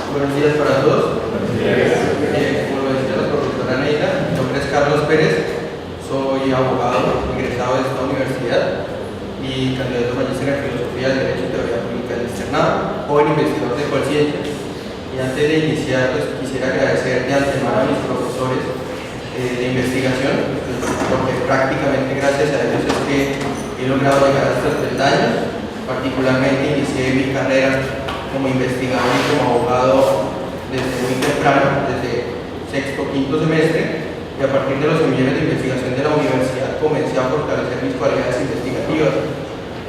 Buenos días para todos. Como lo decía la profesora Neida, mi nombre es Carlos Pérez, soy abogado egresado de esta universidad y candidato a magíster en Filosofía, Derecho y Teoría Pública del externado, joven investigador de Colciencias. Y antes de iniciar, pues, quisiera agradecer de antemano a mis profesores de investigación, porque prácticamente gracias a ellos es que he logrado llegar a estos peldaños. Particularmente inicié mi carrera como investigador y como abogado desde muy temprano, desde sexto, quinto semestre, y a partir de los semilleros de investigación de la universidad comencé a fortalecer mis cualidades investigativas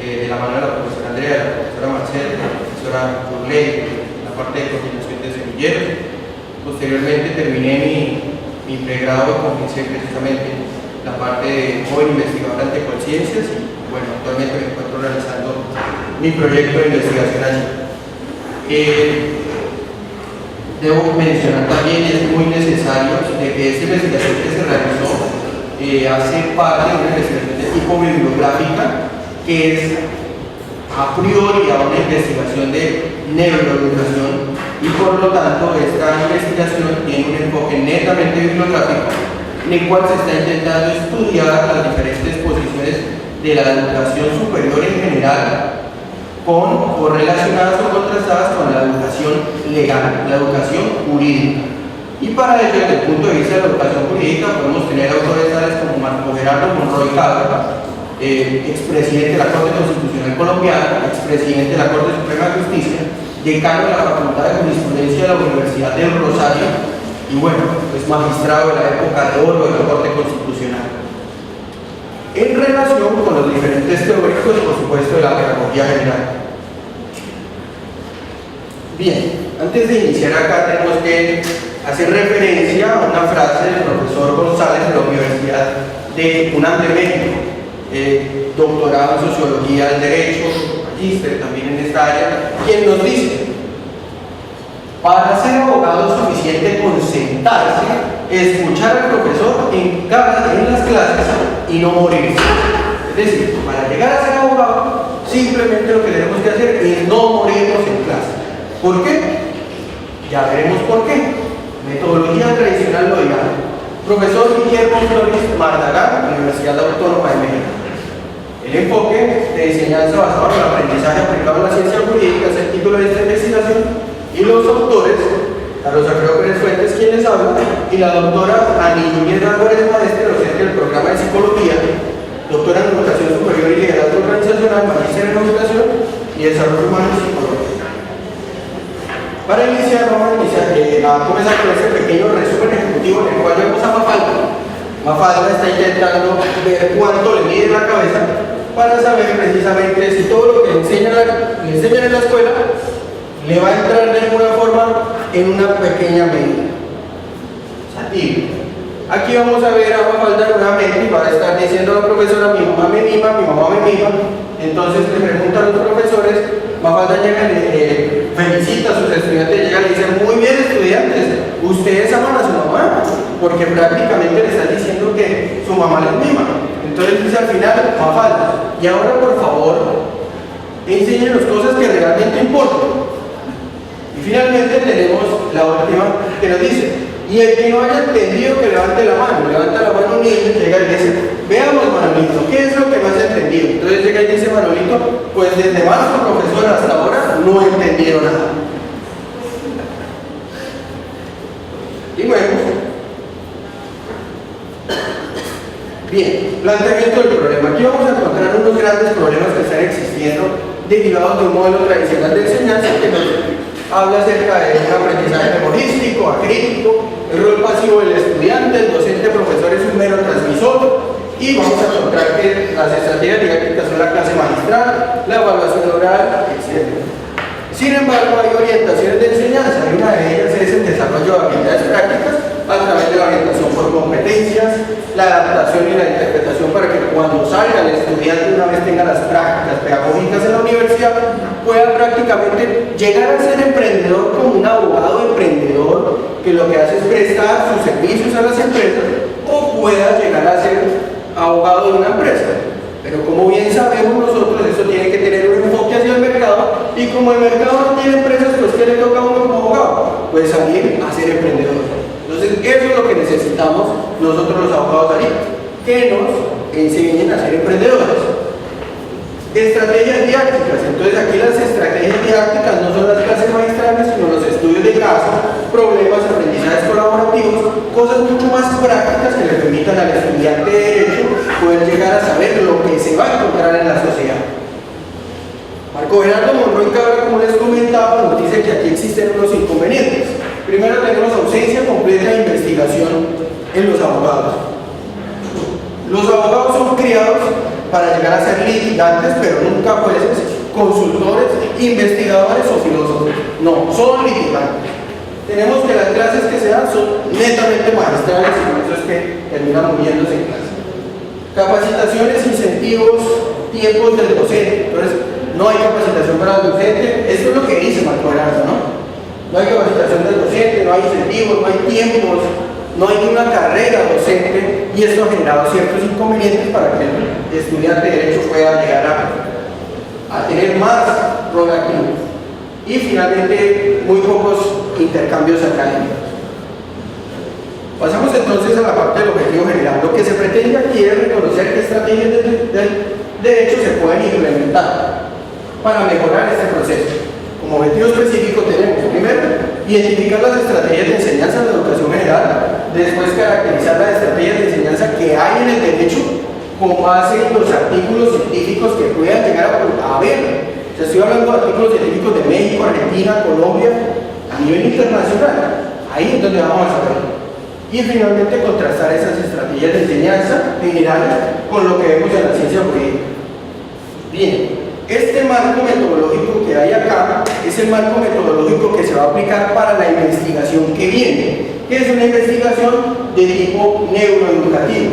de la mano de la profesora Andrea, la profesora Marcela, la profesora Burley, la parte de coordinación de semilleros. Posteriormente terminé mi pregrado y comencé precisamente la parte de joven investigador ante Colciencias y bueno, actualmente me encuentro realizando mi proyecto de investigación allí. Debo mencionar también, y es muy necesario, de que esta investigación que se realizó hace parte de una investigación de tipo bibliográfica que es a priori a una investigación de neuroeducación y por lo tanto esta investigación tiene un enfoque netamente bibliográfico en el cual se está intentando estudiar las diferentes posiciones de la educación superior en general o relacionadas o contrastadas con la educación legal, la educación jurídica. Y para ello, desde el punto de vista de la educación jurídica, podemos tener autores tales como Marco Gerardo Monroy Cabra, expresidente de la Corte Constitucional Colombiana, expresidente de la Corte Suprema de Justicia, decano de la Facultad de Jurisprudencia de la Universidad del Rosario y bueno, pues magistrado de la época de oro de la Corte Constitucional. En relación con los diferentes teóricos, por supuesto, de la pedagogía general. Bien, antes de iniciar acá tenemos que hacer referencia a una frase del profesor González de la Universidad de UNAM de México, doctorado en Sociología del Derecho, magíster también en esta área, quien nos dice: para ser abogado es suficiente con sentarse, escuchar al profesor en las clases y no morirse. Es decir, para llegar a ser abogado, simplemente lo que tenemos que hacer es no morirnos en clase. ¿Por qué? Ya veremos por qué. Metodología tradicional lo dirá. Profesor Guillermo Flores Mardagar, Universidad Autónoma de México. El enfoque de enseñanza basado en el aprendizaje aplicado en la ciencia jurídica es el título de esta investigación. Y los autores, Carlos Alfredo Pérez Fuentes, quien les habla, y la doctora Ani Núñez Álvarez Maestre, docente del programa de Psicología, doctora en Educación Superior y Liderazgo Organizacional, magíster en Educación y Desarrollo Humano y Psicología. Para iniciar, vamos a comenzar con este pequeño resumen ejecutivo en el cual vemos a Mafalda. Mafalda está intentando ver cuánto le mide la cabeza para saber precisamente si todo lo que le enseñan en la escuela le va a entrar de alguna forma en una pequeña medida. Aquí vamos a ver a Mafalda nuevamente y va a estar diciendo a la profesora: mi mamá me mima, mi mamá me mima. Entonces le preguntan a los profesores, Mafalda llega y le felicita a sus estudiantes, llega y le dice: muy bien, estudiantes, ustedes aman a su mamá, porque prácticamente le están diciendo que su mamá les mima. Entonces dice al final Mafalda: y ahora por favor enséñenos cosas que realmente importan. Y finalmente tenemos la última que nos dice: y el que no haya entendido, que levante la mano. Levanta la mano un niño, llega y dice: veamos, Manolito, ¿qué es lo que no has entendido? Entonces llega y dice Manolito: pues desde marzo, profesor, hasta ahora no he entendido nada. Y luego, bien, planteamiento del problema. Aquí vamos a encontrar unos grandes problemas que están existiendo derivados de un modelo tradicional de enseñanza que nos habla acerca de un aprendizaje memorístico, acrítico, el rol pasivo del estudiante, el docente profesor es un mero transmisor, y vamos a encontrar que las estrategias didácticas son la clase magistral, la evaluación oral, etc. Sin embargo, hay orientaciones de enseñanza, y una de ellas es el desarrollo de habilidades prácticas a través de la orientación por competencias, la adaptación y la interpretación para que cuando salga el estudiante, una vez tenga las prácticas pedagógicas en la universidad, pueda prácticamente llegar a ser emprendedor como un abogado emprendedor que lo que hace es prestar sus servicios a las empresas, o pueda llegar a ser abogado de una empresa. Pero como bien sabemos nosotros, eso tiene que tener un enfoque hacia el mercado, y como el mercado no tiene empresas, pues ¿qué le toca a uno como abogado? puede salir a ser emprendedor. Entonces, eso es lo que necesitamos nosotros los abogados ahorita, que nos enseñen a ser emprendedores. Estrategias didácticas. Entonces, aquí las estrategias didácticas no son las clases magistrales, sino los estudios de caso, problemas, aprendizajes colaborativos, cosas mucho más prácticas que le permitan al estudiante de Derecho poder llegar a saber lo que se va a encontrar en la sociedad. Marco Gerardo Monroy Cabra, como les comentaba, nos dice que aquí existen unos inconvenientes. Primero, tenemos ausencia completa de investigación en los abogados. Los abogados son criados para llegar a ser litigantes, pero nunca jueces, consultores, investigadores o filósofos. No, son litigantes. Tenemos que las clases que se dan son netamente magistrales y por eso es que terminan muriéndose en clase. Capacitaciones, incentivos, tiempos del docente. Entonces, no hay capacitación para el docente. Esto es lo que dice Marco Gerardo, ¿no? No hay capacitación del docente, no hay incentivos, no hay tiempos, no hay una carrera docente, y esto ha generado ciertos inconvenientes para que el estudiante de Derecho pueda llegar a tener más rol activo. Y finalmente, muy pocos intercambios académicos. Pasamos entonces a la parte del objetivo general. Lo que se pretende aquí es reconocer qué estrategias del derecho se pueden implementar para mejorar este proceso. Como objetivo específico tenemos, primero, identificar las estrategias de enseñanza en la educación general, después caracterizar las estrategias de enseñanza que hay en el derecho con base en los artículos científicos que puedan llegar a haber. O sea, estoy hablando de artículos científicos de México, Argentina, Colombia, a nivel internacional. Ahí es donde vamos a saber. Y finalmente contrastar esas estrategias de enseñanza generales con lo que vemos en la ciencia jurídica. Bien. Este marco metodológico que hay acá es el marco metodológico que se va a aplicar para la investigación que viene, que es una investigación de tipo neuroeducativo.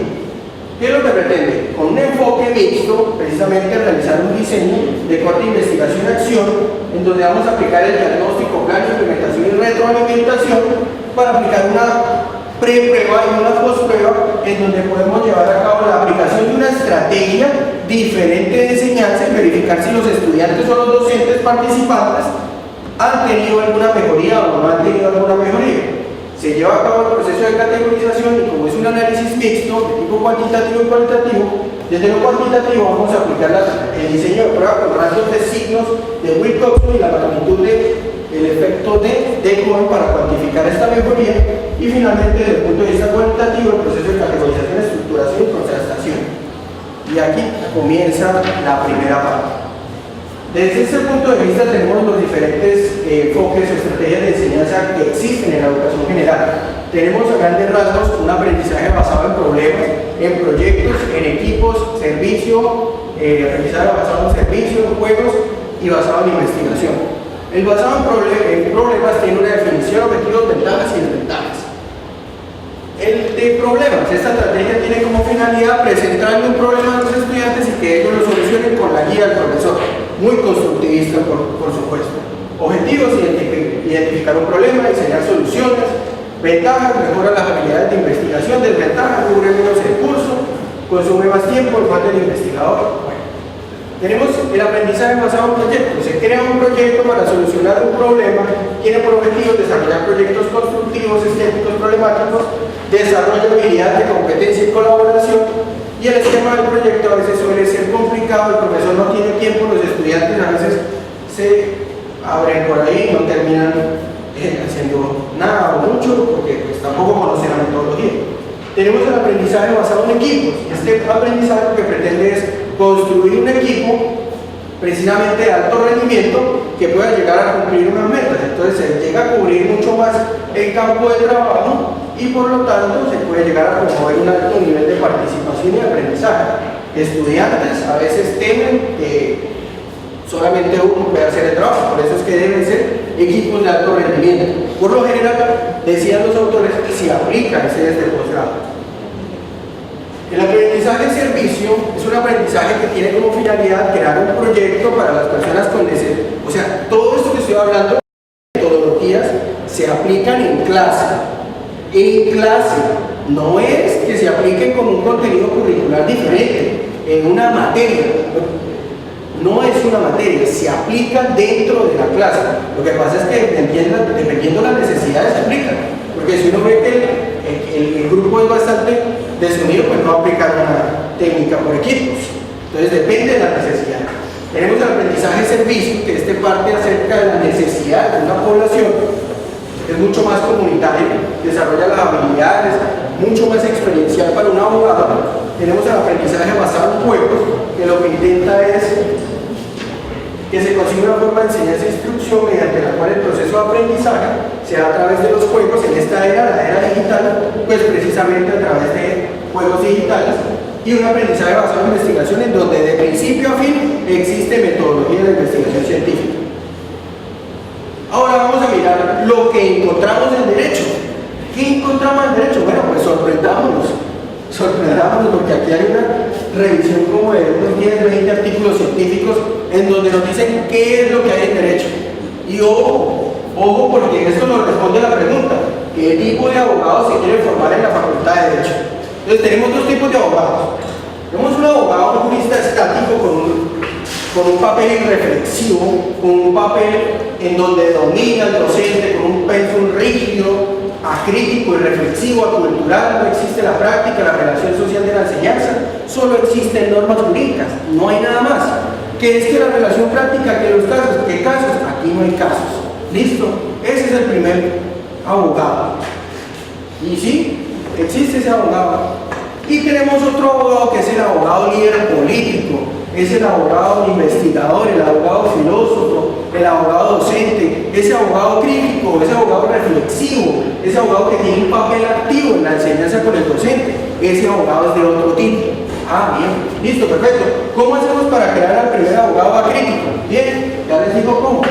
¿Qué es lo que pretende? Con un enfoque mixto, precisamente realizar un diseño de corte de investigación-acción, en donde vamos a aplicar el diagnóstico, plan, implementación y retroalimentación para aplicar una pre-prueba y una post-prueba en donde podemos llevar a cabo la aplicación de una estrategia diferente de enseñanza y verificar si los estudiantes o los docentes participantes han tenido alguna mejoría o no han tenido alguna mejoría. Se lleva a cabo el proceso de categorización y como es un análisis mixto de tipo cuantitativo y cualitativo, desde lo cuantitativo vamos a aplicar el diseño de prueba con rangos de signos de Wilcoxon y la magnitud del efecto de Cohen para cuantificar esta mejoría, y finalmente desde el punto de vista cualitativo el proceso de categorización, estructuración y contrastación. Y aquí comienza la primera parte. Desde este punto de vista tenemos los diferentes enfoques o estrategias de enseñanza que existen en la educación general. Tenemos a grandes rasgos un aprendizaje basado en problemas, en proyectos, en equipos, servicio, aprendizaje basado en servicios, juegos y basado en investigación. El basado en problemas tiene una definición, objetivos, ventajas y desventajas. El de problemas, esta estrategia tiene como finalidad presentarle un problema a los estudiantes y que ellos lo solucionen con la guía del profesor, muy constructivista por supuesto. Objetivos, identificar un problema, diseñar soluciones. Ventajas, mejora las habilidades de investigación. Desventajas, cubre menos el curso, consume más tiempo, falta el investigador. Bueno, tenemos el aprendizaje basado en proyectos. Se crea un proyecto para solucionar un problema, tiene por objetivo desarrollar proyectos constructivos, estéticos, problemáticos, desarrolla habilidades de competencia y colaboración, y el esquema del proyecto a veces suele ser complicado, el profesor no tiene tiempo, los estudiantes a veces se abren por ahí y no terminan haciendo nada o mucho porque pues, tampoco conocen la metodología. Tenemos el aprendizaje basado en equipos. Este aprendizaje lo que pretende es construir un equipo precisamente de alto rendimiento que pueda llegar a cumplir unas metas. Entonces se llega a cubrir mucho más el campo de trabajo y por lo tanto se puede llegar a promover un alto nivel de participación y aprendizaje. Estudiantes a veces temen que solamente uno puede hacer el trabajo, por eso es que deben ser equipos de alto rendimiento. Por lo general, decían los autores, y se aplica ese desde el posgrado. El aprendizaje en servicio es un aprendizaje que tiene como finalidad crear un proyecto para las personas con necesidad. O sea, todo esto que estoy hablando de metodologías se aplican en clase. En clase, no es que se apliquen con un contenido curricular diferente, en una materia. no es una materia, se aplica dentro de la clase. Lo que pasa es que dependiendo de las necesidades se aplica, porque si uno ve que el grupo es bastante desunido, pues no aplicar una técnica por equipos. Entonces depende de la necesidad. Tenemos el aprendizaje servicio, que parte acerca de la necesidad de una población, es mucho más comunitario, desarrolla las habilidades, mucho más experiencial para un abogado. Tenemos el aprendizaje basado en juegos, que lo que intenta es que se consiga una forma de enseñanza e instrucción mediante la cual el proceso de aprendizaje se da a través de los juegos. En esta era, la era digital, pues precisamente a través de juegos digitales, y un aprendizaje basado en investigación en donde de principio a fin existe metodología de investigación científica. Ahora vamos a mirar lo que encontramos en derecho. ¿Qué encontramos en derecho? Bueno, pues sorprendámonos porque aquí hay una revisión como de unos 10, 20 artículos científicos en donde nos dicen qué es lo que hay en derecho. Y ojo, porque esto nos responde a la pregunta: ¿qué tipo de abogados se quiere formar en la Facultad de Derecho? Entonces tenemos dos tipos de abogados. Tenemos un abogado, un jurista estático con un papel irreflexivo, con un papel en donde domina el docente, con un pensum rígido, acrítico y reflexivo, acultural. No existe la práctica, la relación social de la enseñanza, solo existen normas jurídicas, no hay nada más. ¿Qué es que la relación práctica? ¿Que los casos? ¿Qué casos? Aquí no hay casos. ¿Listo? Ese es el primer abogado. Y sí, existe ese abogado. Y tenemos otro abogado que es el abogado líder político, es el abogado investigador, el abogado filósofo, el abogado docente, ese abogado crítico, ese abogado reflexivo, ese abogado que tiene un papel activo en la enseñanza con el docente. Ese abogado es de otro tipo. Ah, bien, listo, perfecto. ¿Cómo hacemos para crear al primer abogado acrítico? Bien, ya les digo cómo.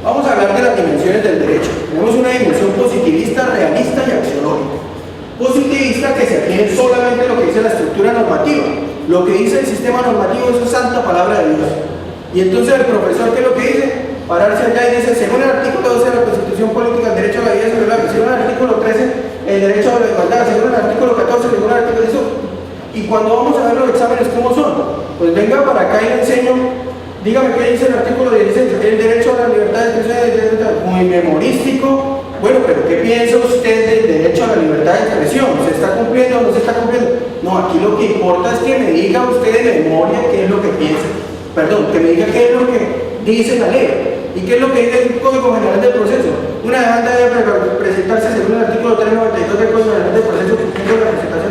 Vamos a hablar de las dimensiones del derecho. Tenemos una dimensión positivista, realista y axiológica. Positivista, que se atiene solamente lo que dice la estructura normativa. Lo que dice el sistema normativo es santa palabra de Dios. Y entonces el profesor, ¿qué es lo que dice? Pararse allá y dice: según el artículo 12 de la Constitución Política, el derecho a la vida es violable, según el artículo 13, el derecho a la igualdad, según el artículo 14, según el artículo de eso. Y cuando vamos a ver los exámenes, ¿cómo son? Pues venga para acá y le enseño. Dígame qué dice el artículo 16, el derecho a la libertad de expresión, muy memorístico. Bueno, pero ¿qué piensa usted del derecho a la libertad de expresión? ¿Se está cumpliendo o no se está cumpliendo? No, aquí lo que importa es que me diga usted de memoria qué es lo que piensa. Perdón, que me diga qué es lo que dice la ley. ¿Y qué es lo que dice el Código General del Proceso? Una demanda debe presentarse según el artículo 392 del Código General del Proceso, la presentación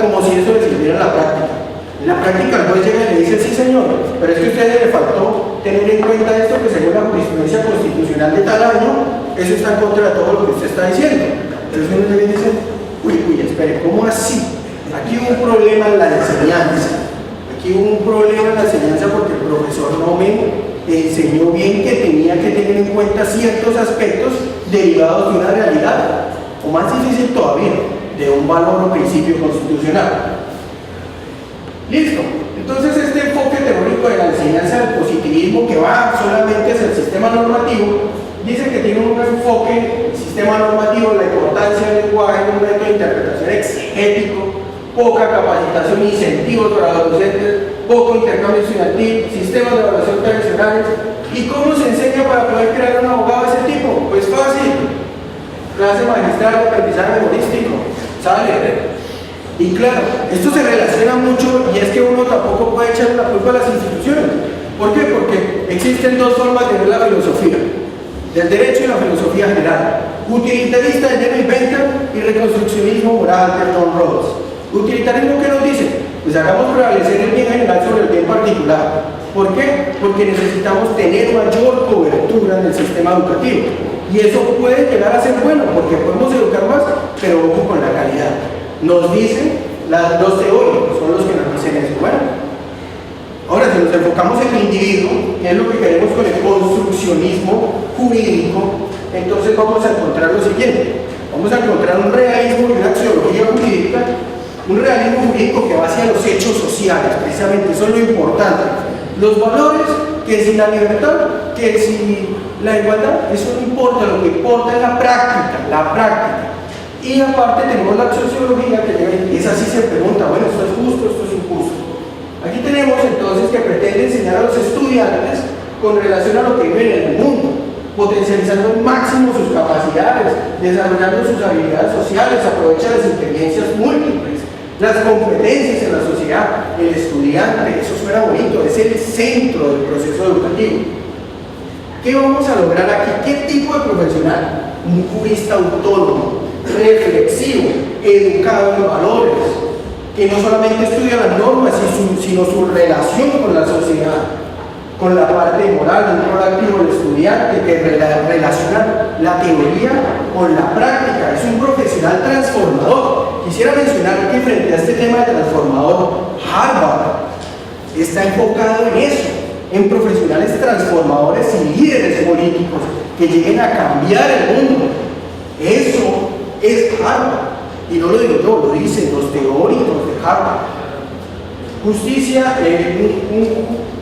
como si eso le sirviera en la práctica. En la práctica el juez llega y le dice: sí señor, pero es que a usted le faltó tener en cuenta esto, que según la jurisprudencia constitucional de tal año, eso está en contra de todo lo que usted está diciendo. Entonces uno le dice: uy, espere, ¿cómo así? Aquí hubo un problema en la enseñanza. Aquí hubo un problema en la enseñanza porque el profesor no me enseñó bien que tenía que tener en cuenta ciertos aspectos derivados de una realidad, o más difícil todavía, de un valor o principio constitucional. Listo. Entonces este enfoque teórico de la enseñanza del positivismo, que va solamente hacia el sistema normativo, dice que tiene un enfoque, el sistema normativo, la importancia del lenguaje, un método de interpretación exegético, poca capacitación e incentivos para los docentes, poco intercambio estudiantil, sistemas de evaluación tradicionales. ¿Y cómo se enseña para poder crear un abogado de ese tipo? Pues fácil. Clase magistral de aprendizaje memorístico. Sale. Y claro, esto se relaciona mucho, y es que uno tampoco puede echarle la culpa a las instituciones. ¿Por qué? Porque existen dos formas de ver la filosofía del derecho y la filosofía general: utilitarista de Jeremy Bentham y reconstruccionismo moral de John Rawls. Utilitarismo, ¿qué nos dice? Pues hagamos prevalecer el bien general sobre el bien particular. ¿Por qué? Porque necesitamos tener mayor cobertura en el sistema educativo, y eso puede llegar a ser bueno porque podemos educar más, pero ojo con la calidad. Nos dicen los teóricos, son los que nos dicen eso. Bueno, ahora si nos enfocamos en el individuo, que es lo que queremos con el construccionismo jurídico, entonces vamos a encontrar lo siguiente: vamos a encontrar un realismo y una axiología jurídica, un realismo jurídico que va hacia los hechos sociales, precisamente, eso es lo importante. Los valores, que si la libertad, que si la igualdad, eso no importa, lo que importa es la práctica. Y aparte tenemos la sociología, que es así, se pregunta: bueno, esto es justo, esto es injusto. Aquí tenemos entonces que pretende enseñar a los estudiantes con relación a lo que viven en el mundo, potencializando al máximo sus capacidades, desarrollando sus habilidades sociales, aprovecha las experiencias múltiples, las competencias en la sociedad. El estudiante, eso suena bonito, es el centro del proceso educativo. ¿Qué vamos a lograr aquí? ¿Qué tipo de profesional? Un jurista autónomo, reflexivo, educado en valores, que no solamente estudia las normas, sino su relación con la sociedad, con la parte moral, un proactivo del estudiante que relaciona la teoría con la práctica. Es un profesional transformador. Quisiera mencionar que frente a este tema de transformador, Harvard está enfocado en eso, en profesionales transformadores y líderes políticos que lleguen a cambiar el mundo. Eso es Harvard. Y no lo digo yo, lo dicen los teóricos de Harvard. Justicia,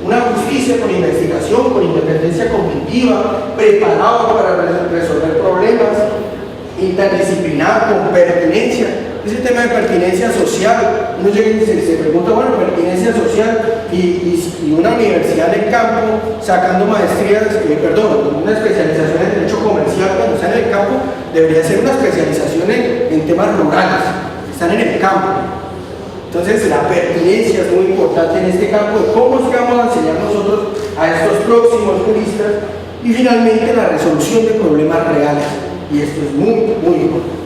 una justicia con investigación, con independencia cognitiva, preparado para resolver problemas, interdisciplinar, con pertinencia. Ese tema de pertinencia social, uno llega y se pregunta, bueno, pertinencia social y una universidad en el campo sacando maestrías, una especialización en derecho comercial cuando están en el campo, debería ser una especialización en temas rurales, están en el campo. Entonces la pertinencia es muy importante en este campo de cómo es que vamos a enseñar nosotros a estos próximos juristas, y finalmente la resolución de problemas reales, y esto es muy, muy importante.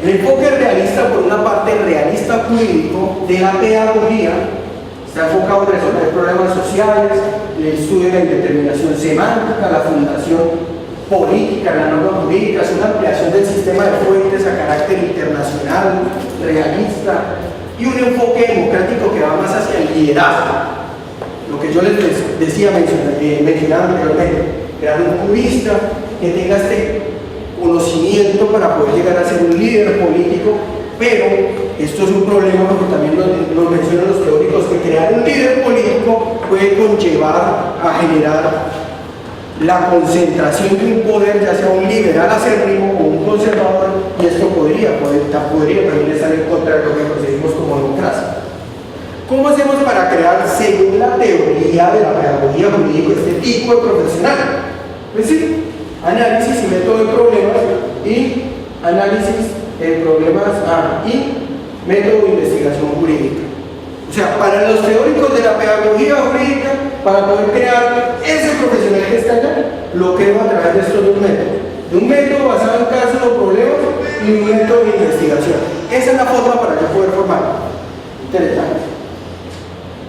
El enfoque realista, por una parte realista jurídico de la pedagogía, está enfocado en resolver problemas sociales, el estudio de la indeterminación semántica, la fundación política, la norma jurídica, es una ampliación del sistema de fuentes a carácter internacional, realista, y un enfoque democrático que va más hacia el liderazgo. Lo que yo les decía, mencionaba anteriormente, crear un jurista que tenga este conocimiento para poder llegar a ser un líder político, pero esto es un problema porque también nos mencionan los teóricos que crear un líder político puede conllevar a generar la concentración de un poder, ya sea un liberal acérrimo o un conservador, y esto podría también estar en contra de lo que concebimos como democracia. ¿Cómo hacemos para crear, según la teoría de la pedagogía jurídica, este tipo de profesional? Pues sí, análisis y método de problemas y método de investigación jurídica. O sea, para los teóricos de la pedagogía jurídica, para poder crear ese profesional que está allá, lo creo a través de estos dos métodos. De un método basado en casos o problemas y un método de investigación. Esa es la forma para yo poder formar. Interesante.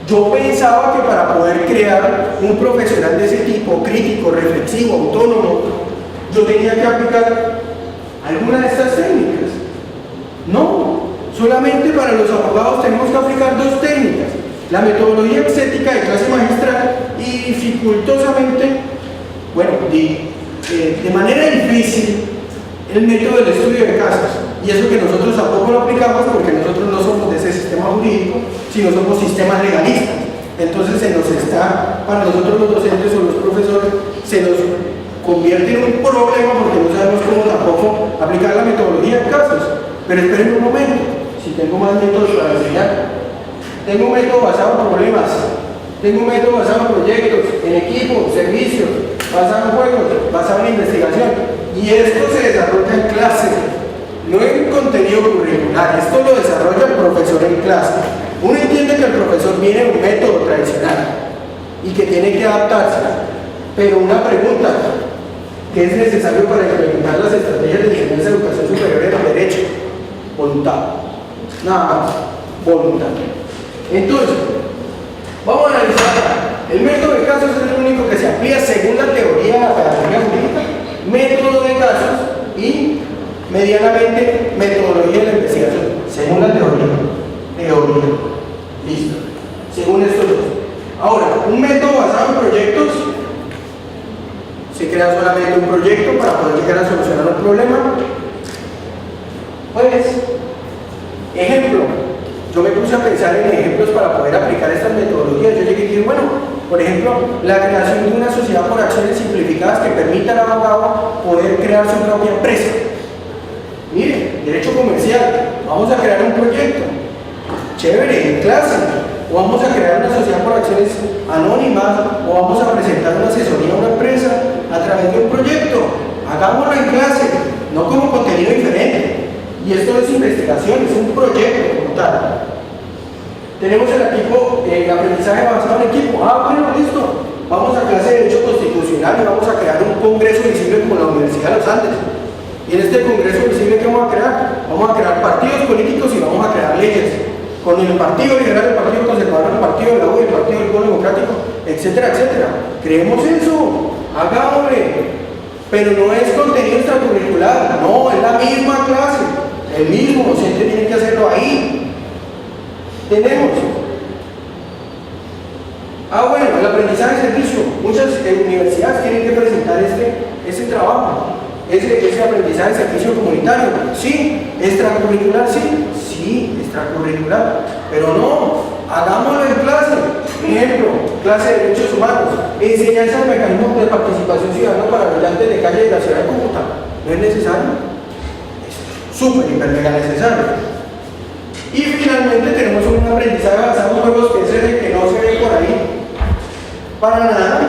Yo pensaba que para poder crear un profesional de ese tipo, crítico, reflexivo, autónomo, yo tenía que aplicar alguna de estas técnicas. No, solamente para los abogados tenemos que aplicar dos técnicas: la metodología exética de clase magistral y dificultosamente, de manera difícil, el método del estudio de casos. Y eso que nosotros tampoco lo aplicamos porque nosotros no somos de ese sistema jurídico, sino somos sistemas legalistas. Entonces para nosotros los docentes o los profesores se nos convierte en un problema porque no sabemos cómo tampoco aplicar la metodología de casos. Pero esperen un momento, si tengo más métodos para enseñar. Tengo un método basado en problemas, tengo un método basado en proyectos, en equipos, servicios, basado en juegos, basado en investigación. Y esto se desarrolla en clase, no en contenido curricular. Esto lo desarrolla el profesor en clase. Uno entiende que el profesor viene en un método tradicional y que tiene que adaptarse. Pero una pregunta: ¿qué es necesario para implementar las estrategias de enseñanza de educación superior en el derecho? Voluntad. Nada más, voluntad. Entonces, vamos a analizar. El método de casos es el único que se aplica según la teoría de la pedagogía jurídica, método de casos y medianamente metodología de la investigación, según la teoría. Listo. Según estos dos. Ahora, un método basado en proyectos, se crea solamente un proyecto para poder llegar a solucionar un problema. Pues, ejemplo, yo me puse a pensar en ejemplos para poder aplicar estas metodologías. Yo llegué y dije, por ejemplo, la creación de una sociedad por acciones simplificadas que permita al abogado poder crear su propia empresa. Mire, derecho comercial, vamos a crear un proyecto. Chévere, en clase. o vamos a crear una sociedad por acciones anónimas, o vamos a presentar una asesoría a una empresa a través de un proyecto. Hagámoslo en clase, no como contenido diferente. Y esto no es investigación, es un proyecto como tal. Tenemos el equipo, aprendizaje avanzado en equipo. Bueno, listo. Vamos a clase de Derecho Constitucional y vamos a crear un congreso visible como la Universidad de los Andes. Y en este congreso visible, ¿qué vamos a crear? Vamos a crear partidos políticos y vamos a crear leyes. Con el Partido Liberal, el Partido Conservador, el Partido de la U, el Partido del Pueblo Democrático, etcétera, etcétera. Creemos eso, hagámosle. Pero no es contenido extracurricular, no, es la misma clase. El mismo docente tiene que hacerlo ahí. Tenemos. Bueno, el aprendizaje de servicio. Muchas universidades tienen que presentar ese trabajo, ese aprendizaje de servicio comunitario. Sí, extracurricular, sí, extracurricular. Pero no, hagámoslo en clase. Ejemplo, clase de derechos humanos, enseñanza de mecanismos de participación ciudadana para habitantes de calle de la ciudad de Cúcuta. ¿No es necesario? Es súper, hiper, mega necesario. Y finalmente tenemos un aprendizaje avanzado en juegos, que es el que no se ve por ahí para nada,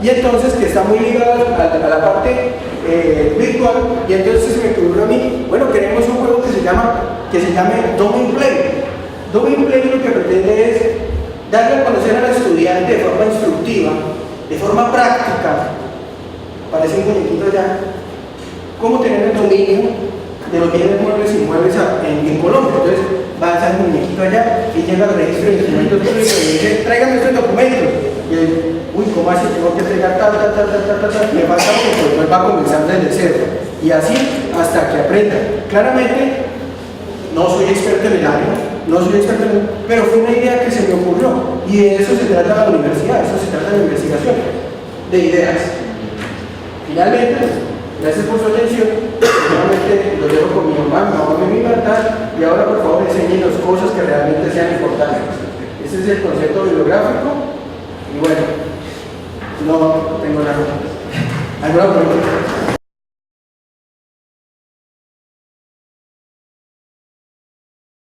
y entonces que está muy ligado a la parte virtual. Y entonces se me ocurrió a mí, bueno, queremos un juego que se llame Domain Play. Domain Play lo que pretende es darle a conocer al estudiante de forma instructiva, de forma práctica, parece un muñequito ya, cómo tener el dominio de los bienes muebles y inmuebles en Colombia. Entonces va a estar el muñequito allá y llega al registro de instrumentos públicos y dice, tráigame estos documentos. Y él, ¿cómo así? Tengo que entregar tal, me falta porque pues va a comenzar desde cero. Y así hasta que aprenda. Claramente, no soy experto en el área, pero fue una idea que se me ocurrió. Y de eso se trata la universidad, eso se trata de la investigación, de ideas. Finalmente, gracias por su atención. Nuevamente los dejo con mi mamá de mi libertad, y ahora por favor enséñenos cosas que realmente sean importantes. Ese es el concepto bibliográfico, y bueno, no tengo nada. ¿Alguna pregunta?